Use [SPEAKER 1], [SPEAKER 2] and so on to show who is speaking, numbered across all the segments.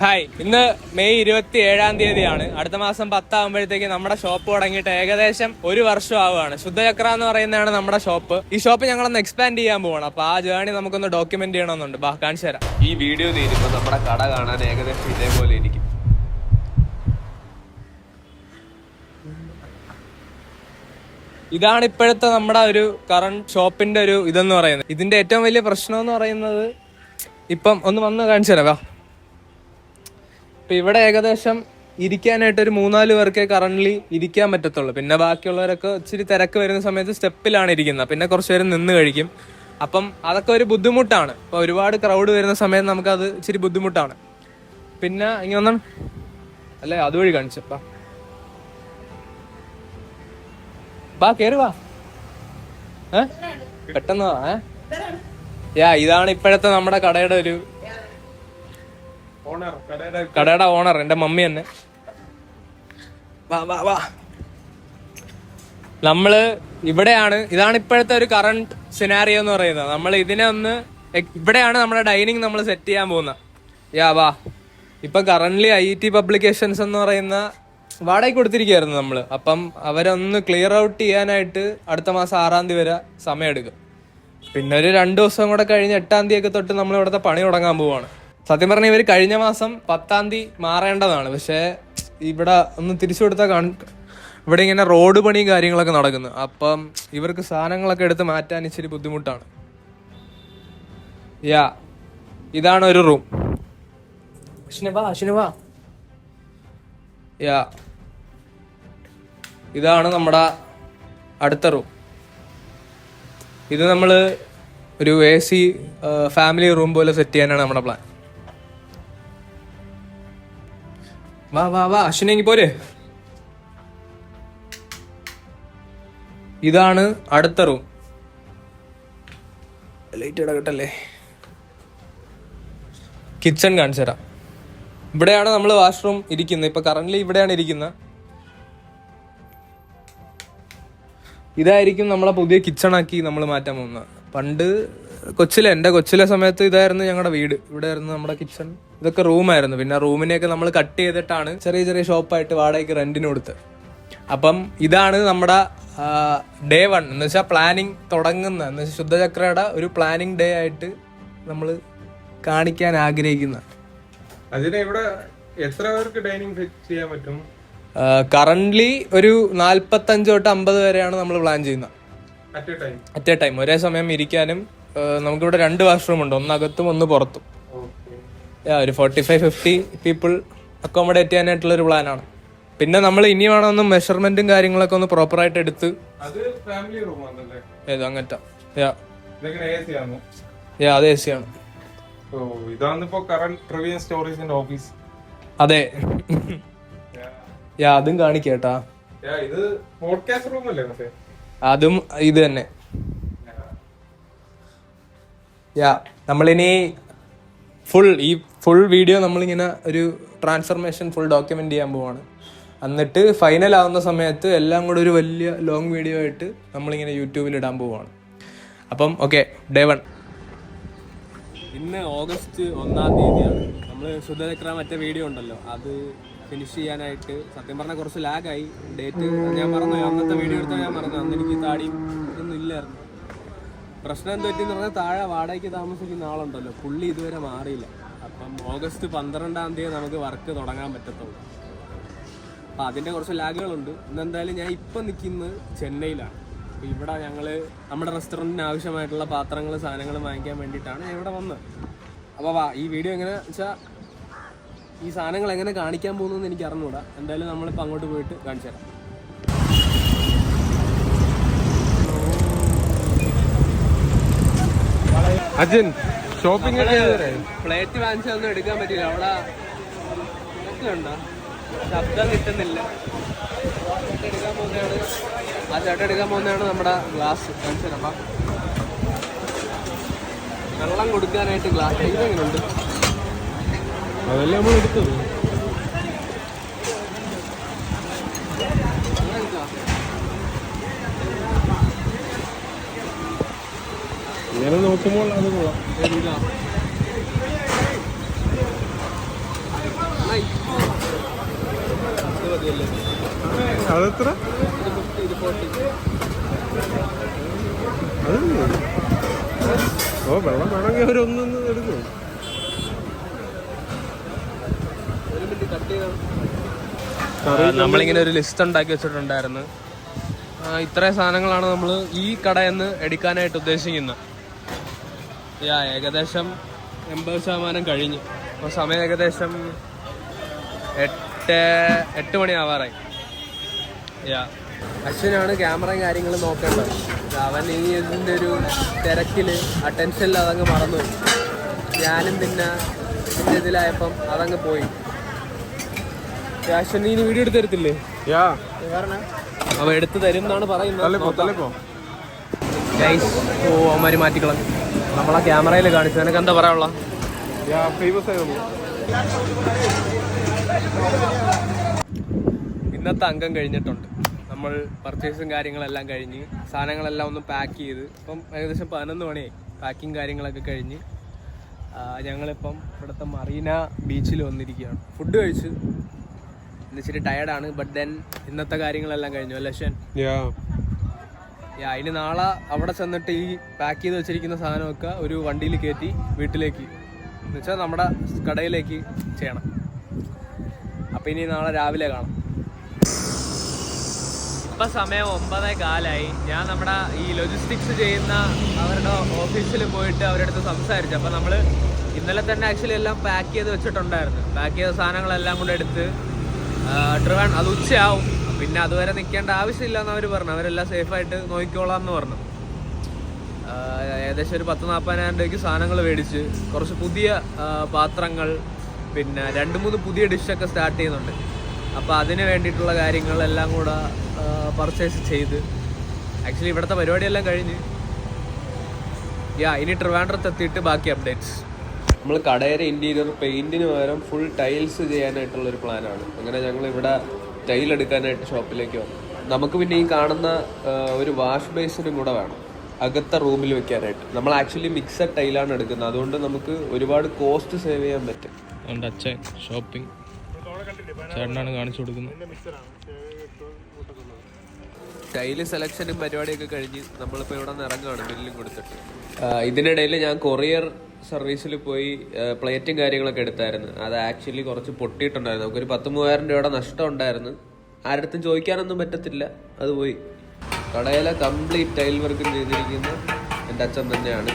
[SPEAKER 1] Hi, ഇന്ന് May 27 അടുത്ത മാസം 10 ആകുമ്പോഴത്തേക്ക് നമ്മുടെ ഷോപ്പ് തുടങ്ങിയിട്ട് ഏകദേശം 1 വർഷം ആവുകയാണ്. ശുദ്ധചക്ര എന്ന് പറയുന്നതാണ് നമ്മുടെ ഷോപ്പ്. ഈ ഷോപ്പ് ഞങ്ങളൊന്ന് എക്സ്പാൻഡ് ചെയ്യാൻ പോവാണ്. അപ്പൊ ആ ജേണി നമുക്കൊന്ന് ഡോക്യുമെന്റ് ചെയ്യണമെന്നുണ്ട്. കാണിച്ചു തരാം.
[SPEAKER 2] ഈ വീഡിയോ തീരുമ്പോൾ നമ്മുടെ കട കാണാൻ ഏകദേശം ഇതേപോലെ ഇരിക്കും.
[SPEAKER 1] ഇതാണ് ഇപ്പോഴത്തെ നമ്മുടെ ഒരു കറണ്ട് ഷോപ്പിന്റെ ഒരു ഇതെന്ന് പറയുന്നത്. ഇതിന്റെ ഏറ്റവും വലിയ പ്രശ്നം എന്ന് പറയുന്നത്, ഇപ്പം ഒന്ന് വന്ന് കാണിച്ചു തരാം. ഇപ്പൊ ഇവിടെ ഏകദേശം ഇരിക്കാനായിട്ട് ഒരു 3-4 പേർക്കേ കറന്റ്ലി ഇരിക്കാൻ പറ്റത്തുള്ളൂ. പിന്നെ ബാക്കിയുള്ളവരൊക്കെ ഇച്ചിരി തിരക്ക് വരുന്ന സമയത്ത് സ്റ്റെപ്പിലാണ് ഇരിക്കുന്നത്. പിന്നെ കുറച്ച് പേര് നിന്ന് കഴിക്കും. അപ്പം അതൊക്കെ ഒരു ബുദ്ധിമുട്ടാണ്. ഇപ്പൊ ഒരുപാട് ക്രൗഡ് വരുന്ന സമയത്ത് നമുക്കത് ഇച്ചിരി ബുദ്ധിമുട്ടാണ്. പിന്നെ ഇങ്ങനെ അല്ലേ അതുവഴി കാണിച്ചപ്പാ കേറി വാ. പെട്ടെന്ന് വാ. ഇതാണ് ഇപ്പോഴത്തെ നമ്മുടെ കടയുടെ ഒരു കടയുടെ ഓണർ, എന്റെ മമ്മി തന്നെ. നമ്മള് ഇവിടെയാണ്, ഇതാണ് ഇപ്പോഴത്തെ ഒരു കറണ്ട് സിനാരിയോ എന്ന് പറയുന്നത്. നമ്മൾ ഇതിനെ ഇവിടെയാണ് നമ്മുടെ ഡൈനിങ് നമ്മൾ സെറ്റ് ചെയ്യാൻ പോകുന്നത്. ഇപ്പൊ കറന്റ്ലി IT പബ്ലിക്കേഷൻസ് എന്ന് പറയുന്ന വാടകയ്ക്ക് കൊടുത്തിരിക്കുകയായിരുന്നു നമ്മള്. അപ്പം അവരൊന്ന് ക്ലിയർ ഔട്ട് ചെയ്യാനായിട്ട് അടുത്ത മാസം 6-ാം തീയതി വരെ സമയം എടുക്കും. പിന്നെ ഒരു 2 ദിവസം കൂടെ കഴിഞ്ഞ് 8-ാം തീയതി ഒക്കെ തൊട്ട് നമ്മൾ ഇവിടുത്തെ പണി തുടങ്ങാൻ പോവാണ്. സത്യം പറഞ്ഞാൽ ഇവർ കഴിഞ്ഞ മാസം 10-ാം തീയതി മാറേണ്ടതാണ്. പക്ഷെ ഇവിടെ ഒന്ന് തിരിച്ചു കൊടുത്താൽ ഇവിടെ ഇങ്ങനെ റോഡ് പണിയും കാര്യങ്ങളൊക്കെ നടക്കുന്നു. അപ്പം ഇവർക്ക് സാധനങ്ങളൊക്കെ എടുത്ത് മാറ്റാൻ ഇച്ചിരി ബുദ്ധിമുട്ടാണ്. ഇതാണ് ഒരു റൂം. ഇതാണ് നമ്മുടെ അടുത്ത റൂം. ഇത് നമ്മള് ഒരു AC ഫാമിലി റൂം പോലെ സെറ്റ് ചെയ്യാനാണ് നമ്മുടെ പ്ലാൻ. വാ അശ്വിനെങ്കി പോരെ. ഇതാണ് അടുത്ത റൂം. ലൈറ്റ് ഇടകട്ടല്ലേ. കിച്ചൺ കാണിച്ചു തരാം. ഇവിടെയാണ് നമ്മൾ വാഷ്റൂം ഇരിക്കുന്നത്. ഇപ്പൊ കറന്റ്ലി ഇവിടെയാണ് ഇരിക്കുന്നത്. ഇതായിരിക്കും നമ്മളെ പുതിയ കിച്ചണാക്കി നമ്മൾ മാറ്റാൻ പോകുന്നത്. പണ്ട് എൻ്റെ കൊച്ചിലെ സമയത്ത് ഇതായിരുന്നു ഞങ്ങളുടെ വീട്. ഇവിടെ ആയിരുന്നു നമ്മുടെ കിച്ചൺ. ഇതൊക്കെ റൂമായിരുന്നു. പിന്നെ റൂമിനെയൊക്കെ നമ്മൾ കട്ട് ചെയ്തിട്ടാണ് ചെറിയ ചെറിയ ഷോപ്പായിട്ട് വാടകയ്ക്ക് റെന്റിന് കൊടുത്ത്. അപ്പം ഇതാണ് നമ്മുടെ ഡേ 1 എന്ന് വെച്ചാൽ പ്ലാനിങ് തുടങ്ങുന്ന, എന്ന് വെച്ചാൽ ശുദ്ധചക്രയുടെ ഒരു പ്ലാനിങ് ഡേ ആയിട്ട് നമ്മൾ കാണിക്കാൻ ആഗ്രഹിക്കുന്ന.
[SPEAKER 3] എത്ര പേർക്ക് ഡൈനിങ് സെറ്റ് ചെയ്യാൻ പറ്റും?
[SPEAKER 1] കറന്റ്ലി ഒരു 45 തൊട്ട് 50 വരെയാണ് നമ്മൾ പ്ലാൻ ചെയ്യുന്നത്. അറ്റ് എ ടൈം ഒരേ സമയം ഇരിക്കാനും. നമുക്കിവിടെ 2 വാഷ്റൂം ഉണ്ട്, ഒന്ന് അകത്തും ഒന്ന് പുറത്തും. ഒരു 45-50 പീപ്പിൾ അക്കോമഡേറ്റ് ചെയ്യാനായിട്ടുള്ള ഒരു പ്ലാനാണ്. പിന്നെ നമ്മൾ ഇനി വേണമെന്ന് മെഷർമെന്റും കാര്യങ്ങളൊക്കെ ഒന്ന് പ്രോപ്പറായിട്ട് എടുത്ത് അങ്ങനത്തെ അത് AC ആണ്. അതെ, അതും കാണിക്കേട്ടാ. അതും ഇത് തന്നെ. നമ്മളിനി ഫുൾ വീഡിയോ നമ്മളിങ്ങനെ ഒരു ട്രാൻസ്ഫർമേഷൻ ഫുൾ ഡോക്യുമെന്റ് ചെയ്യാൻ പോവാണ്. എന്നിട്ട് ഫൈനൽ ആവുന്ന സമയത്ത് എല്ലാം കൂടെ ഒരു വലിയ ലോങ് വീഡിയോ ആയിട്ട് നമ്മളിങ്ങനെ യൂട്യൂബിൽ ഇടാൻ പോവാണ്. അപ്പം ഓക്കെ, ഡേ 1. ഇന്ന് ഓഗസ്റ്റ് 1-ാം തീയതിയാണ്. നമ്മൾ ശുദ്ധചക്ര മറ്റേ വീഡിയോ ഉണ്ടല്ലോ, അത് ഫിനിഷ് ചെയ്യാനായിട്ട് സത്യം പറഞ്ഞാൽ കുറച്ച് ലാഗായി. ഡേറ്റ് ഞാൻ മറന്നു. അന്നത്തെ വീഡിയോ എടുത്താൽ ഞാൻ മറന്നു. അന്ന് എനിക്ക് താടിയും ഇതൊന്നും ഇല്ലായിരുന്നു. പ്രശ്നം എന്ത് പറ്റിയെന്ന് പറഞ്ഞാൽ താഴെ വാടകയ്ക്ക് താമസിക്കുന്ന ആളുണ്ടല്ലോ, പുള്ളി ഇതുവരെ മാറിയില്ല. അപ്പം ഓഗസ്റ്റ് 12-ാം തീയതി നമുക്ക് വർക്ക് തുടങ്ങാൻ പറ്റത്തുള്ളൂ. അപ്പം അതിൻ്റെ കുറച്ച് ലാഗുകളുണ്ട്. ഇന്നെന്തായാലും ഞാൻ ഇപ്പം നിൽക്കുന്നത് ചെന്നൈയിലാണ്. അപ്പോൾ ഇവിടെ ഞങ്ങൾ നമ്മുടെ റെസ്റ്റോറൻറ്റിന് ആവശ്യമായിട്ടുള്ള പാത്രങ്ങൾ സാധനങ്ങൾ വാങ്ങിക്കാൻ വേണ്ടിയിട്ടാണ് ഞാൻ ഇവിടെ വന്നത്. അപ്പോൾ ഈ വീഡിയോ എങ്ങനെ വെച്ചാൽ ഈ സാധനങ്ങൾ എങ്ങനെ കാണിക്കാൻ പോകുന്നതെന്ന് എനിക്ക് അറിഞ്ഞുകൂടാ. എന്തായാലും നമ്മളിപ്പോൾ അങ്ങോട്ട് പോയിട്ട് കാണിച്ചു തരാം.
[SPEAKER 3] അജൻ ഷോപ്പിംഗ്
[SPEAKER 1] പ്ലേറ്റ് വാങ്ങിച്ചൊന്നും എടുക്കാൻ പറ്റില്ല. അവിടെ ഉണ്ടോ ശബ്ദം കിട്ടുന്നില്ല. ചേട്ടൻ എടുക്കാൻ പോകുന്നതാണ് നമ്മുടെ ഗ്ലാസ്. കാണിച്ചു തരാം. വെള്ളം കൊടുക്കാനായിട്ട് ഗ്ലാസ് ഇതെങ്ങനെയുണ്ട്?
[SPEAKER 3] അതെല്ലാം നമ്മൾ എടുത്തത്. ഇങ്ങനെ നോക്കുമ്പോൾ അത് കൊള്ളാം.
[SPEAKER 2] മതിയല്ലേ?
[SPEAKER 3] അതെത്ര?
[SPEAKER 2] ഇത് 50, ഇത് 40.
[SPEAKER 3] ഓ വെള്ളം വേണമെങ്കിൽ അവരൊന്നൊന്ന് എടുക്കും.
[SPEAKER 2] ഒരു മിനിറ്റ് കട്ട് ചെയ്താൽ നമ്മളിങ്ങനെ ഒരു ലിസ്റ്റ് ഉണ്ടാക്കി വെച്ചിട്ടുണ്ടായിരുന്നു. ഇത്രയും സാധനങ്ങളാണ് നമ്മൾ ഈ കടയിൽ നിന്ന് എടുക്കാനായിട്ട് ഉദ്ദേശിക്കുന്നത്. ഏകദേശം 80% കഴിഞ്ഞു. അപ്പോൾ സമയം ഏകദേശം 8 മണിയാവാറായി. അശ്വിനാണ് ക്യാമറയും കാര്യങ്ങളും നോക്കേണ്ടത്. അവൻ ഈ ഇതിൻ്റെ ഒരു തിരക്കിൽ അറ്റൻഷനിൽ അതങ്ങ് മറന്നു. ഞാനും പിന്നെ ഇതിൻ്റെ ഇതിലായപ്പം അതങ്ങ് പോയി. അശ്വിൻ നീ വീഡിയോ എടുത്ത് തരത്തില്ലേ? അവ എടുത്ത് തരും എന്നാണ് പറയുന്നത്. അവന്മാര് മാറ്റിക്കളഞ്ഞു. നമ്മളെ ക്യാമറയിൽ കാണിച്ചു. നിനക്ക് എന്താ പറയാനുള്ള? ഇന്നത്തെ അംഗം കഴിഞ്ഞിട്ടുണ്ട്. നമ്മൾ പർച്ചേസും കാര്യങ്ങളെല്ലാം കഴിഞ്ഞ് സാധനങ്ങളെല്ലാം ഒന്ന് പാക്ക് ചെയ്ത് ഇപ്പം ഏകദേശം 11 മണിയായി. പാക്കിങ് കാര്യങ്ങളൊക്കെ കഴിഞ്ഞ് ഞങ്ങളിപ്പം ഇവിടുത്തെ മറീന ബീച്ചിൽ വന്നിരിക്കുകയാണ്. ഫുഡ് കഴിച്ച് ഇച്ചിരി ടയർഡാണ്. ബട്ട് ദെൻ ഇന്നത്തെ കാര്യങ്ങളെല്ലാം കഴിഞ്ഞു അല്ലേ അശ്വൻ? ഇനി നാളെ അവിടെ ചെന്നിട്ട് ഈ പാക്ക് ചെയ്ത് വെച്ചിരിക്കുന്ന സാധനമൊക്കെ ഒരു വണ്ടിയിൽ കയറ്റി വീട്ടിലേക്ക് എന്നുവെച്ചാൽ നമ്മുടെ കടയിലേക്ക് ചെയ്യണം. അപ്പം ഇനി നാളെ രാവിലെ കാണാം. ഇപ്പം സമയം 9:15. ഞാൻ നമ്മുടെ ഈ ലോജിസ്റ്റിക്സ് ചെയ്യുന്ന അവരുടെ ഓഫീസിൽ പോയിട്ട് അവരുടെ അടുത്ത് സംസാരിച്ചു. അപ്പം നമ്മൾ ഇന്നലെ തന്നെ ആക്ച്വലി എല്ലാം പാക്ക് ചെയ്ത് വെച്ചിട്ടുണ്ടായിരുന്നു. പാക്ക് ചെയ്ത സാധനങ്ങളെല്ലാം കൂടെ എടുത്ത് അത് ഉച്ചയാവും. പിന്നെ അതുവരെ നിൽക്കേണ്ട ആവശ്യമില്ല എന്ന് അവർ പറഞ്ഞു. അവരെല്ലാം സേഫായിട്ട് നോക്കിക്കോളാം എന്ന് പറഞ്ഞു. ഏകദേശം ഒരു 10-40,000 രൂപയ്ക്ക് സാധനങ്ങൾ മേടിച്ച് കുറച്ച് പുതിയ പാത്രങ്ങൾ, പിന്നെ 2-3 പുതിയ ഡിഷൊക്കെ സ്റ്റാർട്ട് ചെയ്യുന്നുണ്ട്. അപ്പോൾ അതിന് വേണ്ടിയിട്ടുള്ള കാര്യങ്ങളെല്ലാം കൂടെ പർച്ചേസ് ചെയ്ത് ആക്ച്വലി ഇവിടുത്തെ പരിപാടിയെല്ലാം കഴിഞ്ഞ് ഇനി ട്രിവാൻഡ്രത്ത് എത്തിയിട്ട് ബാക്കി അപ്ഡേറ്റ്സ്. നമ്മൾ കടയുടെ ഇൻറ്റീരിയർ പെയിൻറ്റിന് പകരം ഫുൾ ടൈൽസ് ചെയ്യാനായിട്ടുള്ളൊരു പ്ലാനാണ്. അങ്ങനെ ഞങ്ങൾ ഇവിടെ ടൈൽ എടുക്കാനായിട്ട് ഷോപ്പിലേക്ക് വന്നു. നമുക്ക് പിന്നെ ഈ കാണുന്ന ഒരു വാഷ് ബേസിനും കൂടെ വേണം അകത്തെ റൂമിൽ വെക്കാനായിട്ട്. നമ്മൾ ആക്ച്വലി മിക്സഡ് ടൈലാണ് എടുക്കുന്നത്. അതുകൊണ്ട് നമുക്ക് ഒരുപാട് കോസ്റ്റ് സേവ് ചെയ്യാൻ പറ്റും. എൻ്റെ അച്ഛൻ ഷോപ്പിംഗ് ചേട്ടനാണ് കാണിച്ചു കൊടുക്കുന്നത്. ടൈല് സെലക്ഷനും പരിപാടിയൊക്കെ കഴിഞ്ഞ് നമ്മളിപ്പോൾ ഇവിടെ നിന്ന് ഇറങ്ങുകയാണ് ബില്ലും കൊടുത്തിട്ട്. ഇതിനിടയിൽ ഞാൻ കൊറിയർ സർവീസിൽ പോയി പ്ലേറ്റും കാര്യങ്ങളൊക്കെ എടുത്തായിരുന്നു. അത് ആക്ച്വലി കുറച്ച് പൊട്ടിയിട്ടുണ്ടായിരുന്നു. നമുക്കൊരു 10,000-3,000 രൂപയുടെ നഷ്ടം ഉണ്ടായിരുന്നു. ആരടുത്തും ചോദിക്കാനൊന്നും പറ്റത്തില്ല. അത് പോയി. കടയിലെ കംപ്ലീറ്റ് ടൈൽ വർക്കും ചെയ്തിരിക്കുന്ന എൻ്റെ അച്ഛൻ തന്നെയാണ്.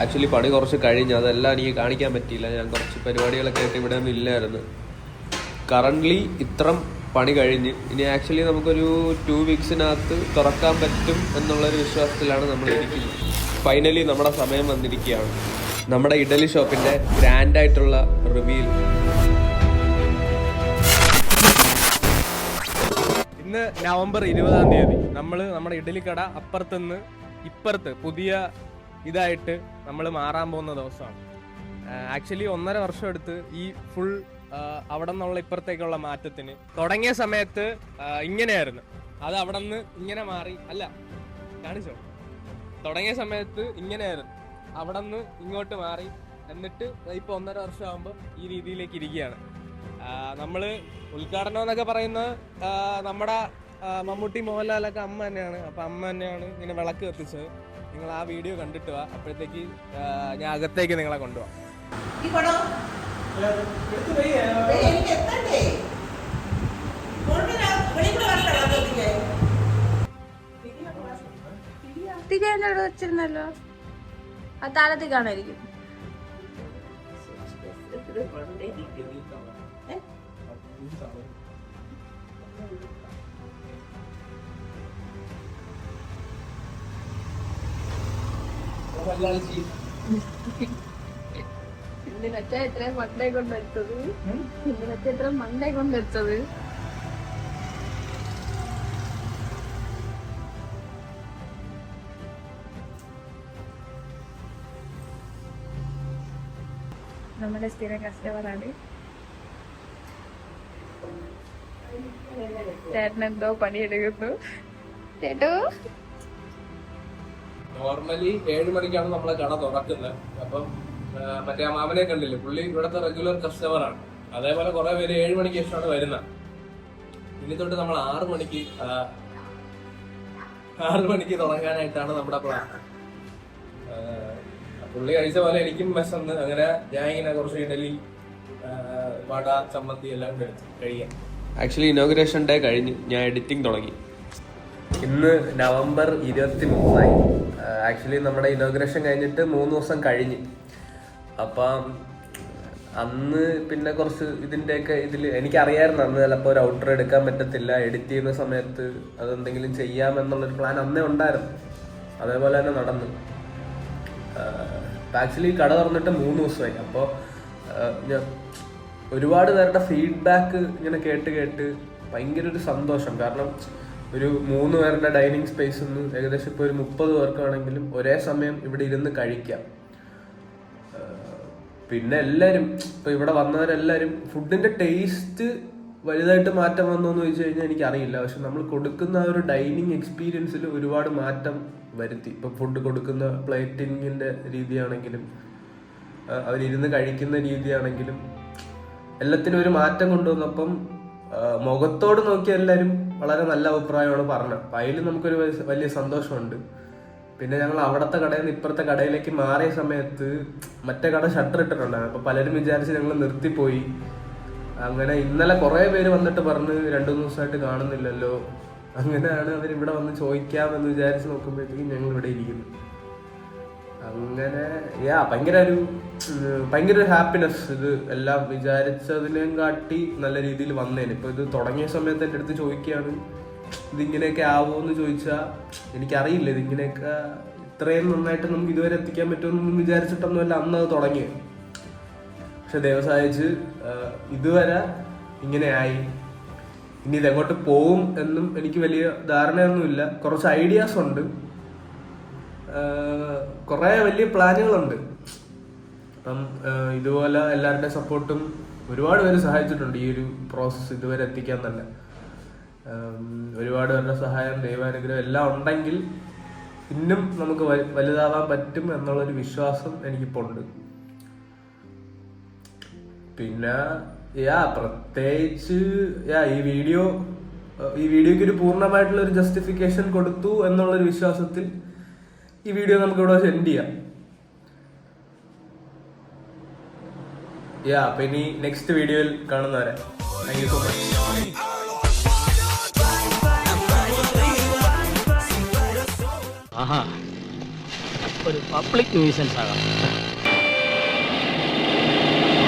[SPEAKER 2] ആക്ച്വലി പണി കുറച്ച് കഴിഞ്ഞു. അതെല്ലാം എനിക്ക് കാണിക്കാൻ പറ്റിയില്ല. ഞാൻ കുറച്ച് പരിപാടികളൊക്കെ ആയിട്ട് ഇവിടെ ഒന്നും ഇല്ലായിരുന്നു. കറൻ്റ്ലി ഇത്രം പണി കഴിഞ്ഞ് ഇനി ആക്ച്വലി നമുക്കൊരു 2 വീക്സിനകത്ത് തുറക്കാൻ പറ്റും എന്നുള്ളൊരു വിശ്വാസത്തിലാണ് നമ്മൾ ഇരിക്കുന്നത്. ഫൈനലി നമ്മുടെ സമയം വന്നിരിക്കുകയാണ്. നമ്മുടെ ഇഡലി ഷോപ്പിൻ്റെ ഗ്രാൻഡായിട്ടുള്ള റിവീൽ. ഇന്ന് നവംബർ 20-ാം തീയതി നമ്മൾ നമ്മുടെ ഇഡലി കട അപ്പുറത്തുനിന്ന് ഇപ്പുറത്ത് പുതിയ ഇതായിട്ട് നമ്മൾ മാറാൻ പോകുന്ന ദിവസമാണ്. ആക്ച്വലി 1.5 വർഷം എടുത്ത് ഈ ഫുൾ അവിടെ നിന്നുള്ള ഇപ്പുറത്തേക്കുള്ള മാറ്റത്തിന്. തുടങ്ങിയ സമയത്ത് ഇങ്ങനെയായിരുന്നു. അത് അവിടെ നിന്ന് ഇങ്ങനെ മാറി. അല്ല കാണിച്ചോ? തുടങ്ങിയ സമയത്ത് ഇങ്ങനെയായിരുന്നു. അവിടെ നിന്ന് ഇങ്ങോട്ട് മാറി. എന്നിട്ട് ഇപ്പോൾ 1.5 വർഷം ആകുമ്പോൾ ഈ രീതിയിലേക്ക് ഇരിക്കുകയാണ്. നമ്മൾ ഉദ്ഘാടനം എന്നൊക്കെ പറയുന്നത് നമ്മുടെ മമ്മൂട്ടി മോഹൻലാലൊക്കെ അമ്മ തന്നെയാണ്. അപ്പം അമ്മ തന്നെയാണ് ഇങ്ങനെ വിളക്ക് കത്തിച്ചത്. നിങ്ങൾ ആ വീഡിയോ കണ്ടിട്ട് വാ. അപ്പോഴത്തേക്ക് ഞാൻ അകത്തേക്ക് നിങ്ങളെ കൊണ്ടുപോകാം.
[SPEAKER 4] വെച്ചിരുന്നല്ലോ ആ താഴത്ത് കാണായിരിക്കും. ഇതിനൊക്കെ എത്ര മണ്ടേ കൊണ്ടെടുത്തത്? ഇതിനൊക്കെ എത്ര മണ്ടേ കൊണ്ടെടുത്തത്? നമ്മുടെ സ്ഥിരം കസ്റ്റമറാണ്. ചേട്ടനെന്തോ പണിയെടുക്കുന്നു. ചേട്ടോ
[SPEAKER 1] നോർമലി 7 മണിക്കാണ് നമ്മളെ കട തുറക്കുന്നത്. അപ്പം മറ്റേ മാമനെ കണ്ടില്ലേ, പുള്ളി ഇവിടുത്തെ റെഗുലർ കസ്റ്റമറാണ്. അതേപോലെ കുറെ പേര് 7 മണിക്ക് ശേഷമാണ് വരുന്നത്. ഇനി തൊട്ട് നമ്മൾ 6 മണിക്ക് തുടങ്ങാനായിട്ടാണ് നമ്മുടെ പ്ലാൻ. പുള്ളി കഴിച്ച പോലെ എനിക്കും വിശന്ന്. അങ്ങനെ ഞാൻ ഇങ്ങനെ കുറച്ച് ഇഡലി, വട, ചമ്മന്തി എല്ലാം കഴിയാം.
[SPEAKER 2] ആക്ച്വലി ഇനോഗ്രേഷൻ ഡേ കഴിഞ്ഞ് ഞാൻ എഡിറ്റിംഗ് തുടങ്ങി. ഇന്ന് നവംബർ 23. ആക്ച്വലി നമ്മുടെ ഇനോഗ്രേഷൻ കഴിഞ്ഞിട്ട് 3 ദിവസം കഴിഞ്ഞ്. അപ്പം അന്ന് പിന്നെ കുറച്ച് ഇതിൻ്റെയൊക്കെ എനിക്കറിയാമായിരുന്നു അന്ന് ചിലപ്പോൾ ഒരു ഔട്ടർ എടുക്കാൻ പറ്റത്തില്ല, എഡിറ്റ് ചെയ്യുന്ന സമയത്ത് അതെന്തെങ്കിലും ചെയ്യാമെന്നുള്ളൊരു പ്ലാൻ അന്നേ ഉണ്ടായിരുന്നു. അതേപോലെ തന്നെ നടന്നു. ആക്ച്വലി കട തുറന്നിട്ട് 3 ദിവസമായി. അപ്പോൾ ഞാൻ ഒരുപാട് പേരുടെ ഫീഡ്ബാക്ക് ഇങ്ങനെ കേട്ട് ഭയങ്കര ഒരു സന്തോഷം. കാരണം ഒരു 3 പേരുടെ ഡൈനിങ് സ്പേസിൽ നിന്ന് ഏകദേശം ഇപ്പോൾ ഒരു 30 പേർക്കാണെങ്കിലും ഒരേ സമയം ഇവിടെ ഇരുന്ന് കഴിക്കാം. പിന്നെ എല്ലാവരും ഇപ്പോൾ ഇവിടെ വന്നവരെല്ലാവരും ഫുഡിൻ്റെ ടേസ്റ്റ് വലുതായിട്ട് മാറ്റം വന്നോ എന്ന് ചോദിച്ചു കഴിഞ്ഞാൽ എനിക്കറിയില്ല. പക്ഷെ നമ്മൾ കൊടുക്കുന്ന ആ ഒരു ഡൈനിങ് എക്സ്പീരിയൻസിൽ ഒരുപാട് മാറ്റം വരുത്തി. ഇപ്പം ഫുഡ് കൊടുക്കുന്ന പ്ലേറ്റിങ്ങിൻ്റെ രീതിയാണെങ്കിലും അവരിരുന്ന് കഴിക്കുന്ന രീതിയാണെങ്കിലും എല്ലാത്തിനും ഒരു മാറ്റം കൊണ്ടുവന്നപ്പം മുഖത്തോട് നോക്കിയ എല്ലാവരും വളരെ നല്ല അഭിപ്രായമാണ് പറഞ്ഞത്. അപ്പം അതിൽ നമുക്കൊരു വലിയ സന്തോഷമുണ്ട്. പിന്നെ ഞങ്ങൾ അവിടുത്തെ കടയിൽ നിന്ന് ഇപ്പുറത്തെ കടയിലേക്ക് മാറിയ സമയത്ത് മറ്റേ കട ഷട്ടർ ഇട്ടിട്ടുണ്ടായിരുന്നു. അപ്പോൾ പലരും വിചാരിച്ച് ഞങ്ങൾ നിർത്തിപ്പോയി. അങ്ങനെ ഇന്നലെ കുറേ പേര് വന്നിട്ട് പറഞ്ഞ് 2-3 ദിവസമായിട്ട് കാണുന്നില്ലല്ലോ. അങ്ങനെയാണ് അവരിവിടെ വന്ന് ചോദിക്കാമെന്ന് വിചാരിച്ച് നോക്കുമ്പോഴത്തേക്കും ഞങ്ങൾ ഇവിടെ ഇരിക്കുന്നു. അങ്ങനെ ഭയങ്കര ഒരു ഹാപ്പിനെസ്. ഇത് എല്ലാം വിചാരിച്ചതിനേം കാട്ടി നല്ല രീതിയിൽ വന്നേന്. ഇപ്പോൾ ഇത് തുടങ്ങിയ സമയത്ത് എൻ്റെ അടുത്ത് ചോദിക്കുകയാണ് ഇതിങ്ങനെയൊക്കെ ആവുമെന്ന് ചോദിച്ചാൽ എനിക്കറിയില്ല. ഇതിങ്ങനെയൊക്കെ ഇത്രയും നന്നായിട്ട് നമുക്ക് ഇതുവരെ എത്തിക്കാൻ പറ്റുമെന്നൊന്നും വിചാരിച്ചിട്ടൊന്നുമല്ല അന്ന് അത് തുടങ്ങിയത്. പക്ഷെ ദൈവം സഹായിച്ച് ഇതുവരെ ഇങ്ങനെയായി. ഇനി ഇതെങ്ങോട്ട് പോവും എന്നും എനിക്ക് വലിയ ധാരണയൊന്നുമില്ല. കുറച്ച് ഐഡിയാസ് ഉണ്ട്, കുറേ വലിയ പ്ലാനുകളുണ്ട്. അപ്പം ഇതുപോലെ എല്ലാവരുടെയും സപ്പോർട്ടും ഒരുപാട് പേര് സഹായിച്ചിട്ടുണ്ട് ഈ ഒരു പ്രോസസ്സ് ഇതുവരെ എത്തിക്കാൻ തന്നെ. ഒരുപാട് പേരുടെ സഹായം, ദൈവാനുഗ്രഹം എല്ലാം ഉണ്ടെങ്കിൽ ഇന്നും നമുക്ക് വലുതാവാൻ പറ്റും എന്നുള്ളൊരു വിശ്വാസം എനിക്കിപ്പോൾ ഉണ്ട്. പിന്നെ പ്രത്യേകിച്ച് ഈ വീഡിയോക്ക് ഒരു പൂർണ്ണമായിട്ടുള്ള ഒരു ജസ്റ്റിഫിക്കേഷൻ കൊടുത്തു എന്നുള്ളൊരു വിശ്വാസത്തിൽ ഈ വീഡിയോ നമുക്ക് ഇവിടെ സെൻഡ് ചെയ്യാം. അപ്പൊ ഇനി നെക്സ്റ്റ് വീഡിയോയിൽ കാണുന്നവരെ താങ്ക് യു സോ മച്ച്.
[SPEAKER 5] ഒരു പബ്ലിക് ന്യൂസൻസ് ആകാം.